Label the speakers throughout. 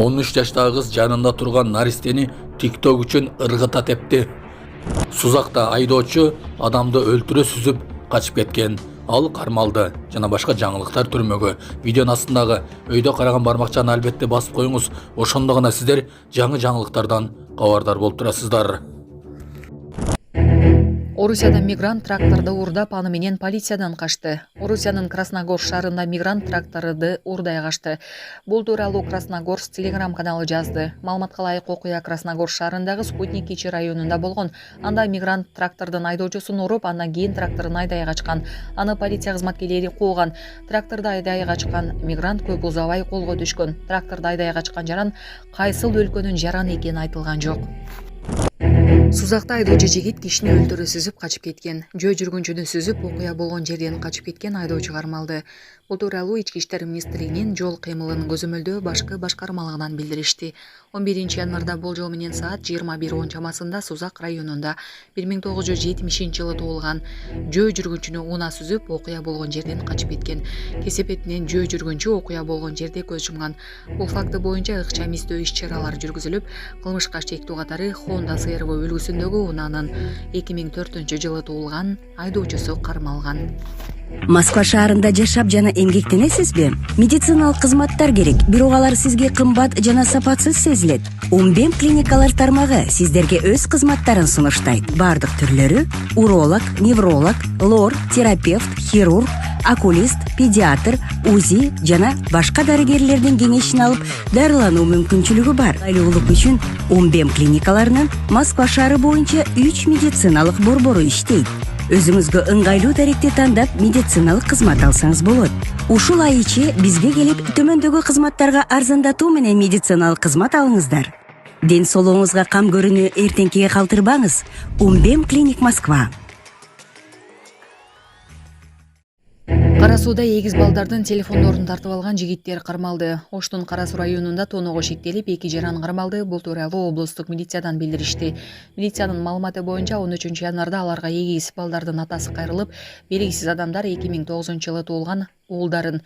Speaker 1: 13 жаштагы кыз жанында турган наристени TikTok үчүн ыргыта тепти. Сузакта айдоочу адамды өлтүрө сүзүп качып кеткен. Ал кармалды. Жана башка жаңылыктар түрмөгө. Видеонун астындагы өйдө караган бармакчаны албетте басып коюңуз. Ошондо гана сиздер жаңы жаңылыктардан кабардар болуп турасыздар.
Speaker 2: Орусияда мигрант тракторду урдап, аны менен полициядан качты. Орусиянын Красногорск шаарында мигрант тракторду урдай качты. Бул тууралуу Красногорск телеграм каналы жазды. Маалыматка ылайык, окуя Красногорск шаарындагы Спутник Кичи районунда болгон. Анда мигрант трактордун айдоочусун уруп, андан кийин тракторун айдай качкан. Аны полиция кызматкерлери кууган. Тракторду айдай качкан мигрант көп узабай колго түшкөн. Тракторду айдай качкан жаран кайсыл өлкөнүн жараны экени айтылган жок. Сузакта айдоочу жигит кишини өлтүрө сүзүп качып кеткен. Жөө жүргүнчүнү сүзүп, окуя болгон жерден качып кеткен айдоочу кармалды. Бул тууралуу Ички иштер министрлигинин жол кыймылын көзөмөлдөө башкы башкармалыгынан билдиришти. 11-январда болжол менен саат 21:10 чамасында Сузак районунда 1970-жылы туулган жөө жүргүнчүнү унаа сүзүп, окуя болгон жерден качып кеткен. Кесепетинен жөө жүргүнчү окуя болгон жерде көз жумган. Бул факты боюнча ыкчам издөө иш-чаралар жүргүзүлүп, кылмышка шектүү катары Honda CR-V үлгүсүндөгү унаанын 2004-жылы туулган айдоочусу кармалган.
Speaker 3: Москва шаарында жашап жана эмгектенесизби? Медициналык кызматтар керек, бирок алар сизге кымбат жана сапатсыз сезилет. Умбем клиникалар тармагы сиздерге өз кызматтарын сунуштайт. Бардык түрлөрү: уролог, невролог, лор, терапевт, хирург, окулист, педиатр, УЗИ жана башка дарыгерлердин кеңешин алып, дарылануу мүмкүнчүлүгү бар. Айлуулук үчүн Умбем клиникаларынын Москва шаары боюнча 3 медициналык борбору иштейт. Өзүңүзгө ыңгайлуу даректи тандап, медициналык кызмат алсаңыз болот. Ушул ай ичи бизге келип, төмөндөгү кызматтарга арзандатуу менен медициналык кызмат алыңыздар. Ден соолугуңузга кам көрүүнү эртеңкиге калтырбаңыз. Умбем клиник Москва.
Speaker 2: Кара сууда эгиз балдардын телефондорун тартып алган жигиттер кармалды. Оштун Кара суу районунда тоноого шектелип, 2 жаран кармалды. Бул тууралуу облустук милициядан билдиришти. Милициянын маалыматы боюнча 13-январда аларга эгиз балдардын атасы кайрылып, белгисиз адамдар 2009-жылы туулган уулдарын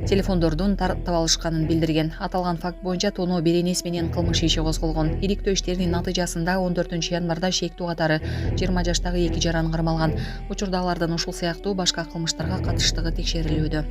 Speaker 2: телефондордун тартып алышканын билдирген. Аталган факт боюнча тоноо беренеси менен кылмыш иши козголгон. Ириктөө иштеринин натыйжасында 14-январда шектүү катары 20 жаштагы 2 жаран кармалган. Учурда алардын ушул сыяктуу башка кылмыштарга катыштыгы текшерилүүдө.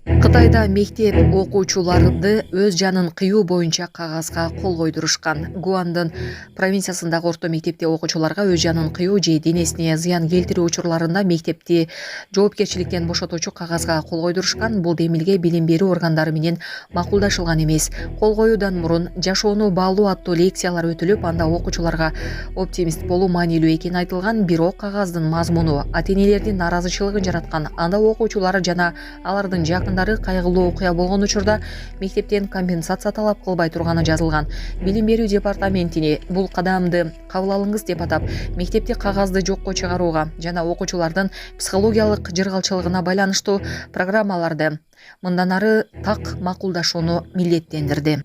Speaker 2: Кытайда мектеп окуучуларды өз жанын кыюу боюнча кагазга кол койдурушкан. Гуандын провинциясындагы орто мектепте окуучуларга өз жанын кыюу же денесине зыян келтирүү учурларында мектепти жоопкерчиликтен бошотуучу кагазга кол койдурушкан. Бул демилге билим берүү органдары менен макулдашылган эмес. Кол коюудан мурун жашоону баалуу аттуу лекциялар өтүлүп, анда окуучуларга оптимист болуу маанилүү экени айтылган. Бирок кагаздын мазмуну ата-энелердин наразычылыгын жараткан. Анда окуучулар жана алардын жакындары кайгылуу окуя болгон учурда мектептен компенсация талап кылбай турганы жазылган. Билим берүү департаментине бул кадамды кабыл алыңыз деп атап, мектепте кагазды жокко чыгарууга жана окуучулардын психологиялык жыргалчылыгына байланыштуу программаларды мындан ары так макулдашууну милдеттендирди.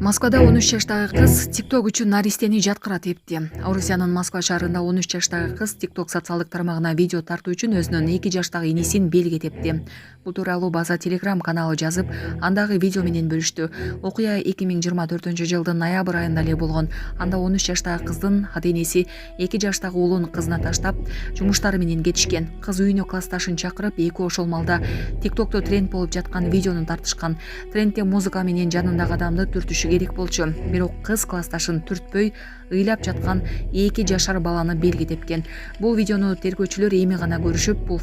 Speaker 2: Москвада 13 жаштагы кыз TikTok үчүн наристени жаткыра тепти. Орусиянын Москва шаарында 13 жаштагы кыз TikTok социалдык тармагына видео тартуу үчүн өзүнүн 2 жаштагы инисин белге тепти. Бул тууралуу база телеграм каналы жазып, андагы видео менен бөлүштү. Окуя 2024-жылдын ноябрь айында эле болгон. Анда 13 жаштагы кыздын ата-энеси 2 жаштагы уулун кызына таштап, жумуштары менен кетишкен. Кыз үйүнө классташын чакырып, экөө ошол малда TikTok'то тренд болуп жаткан видеону тартышкан. Трендте музыка менен жанындагы адамды түртүшү керек болчу. Бирок кыз классташын түртпөй, ыйлап жаткан 2 жашар баланы белге тепкен. Бул видеону тергөөчүлөр эми гана көрүшүп, бул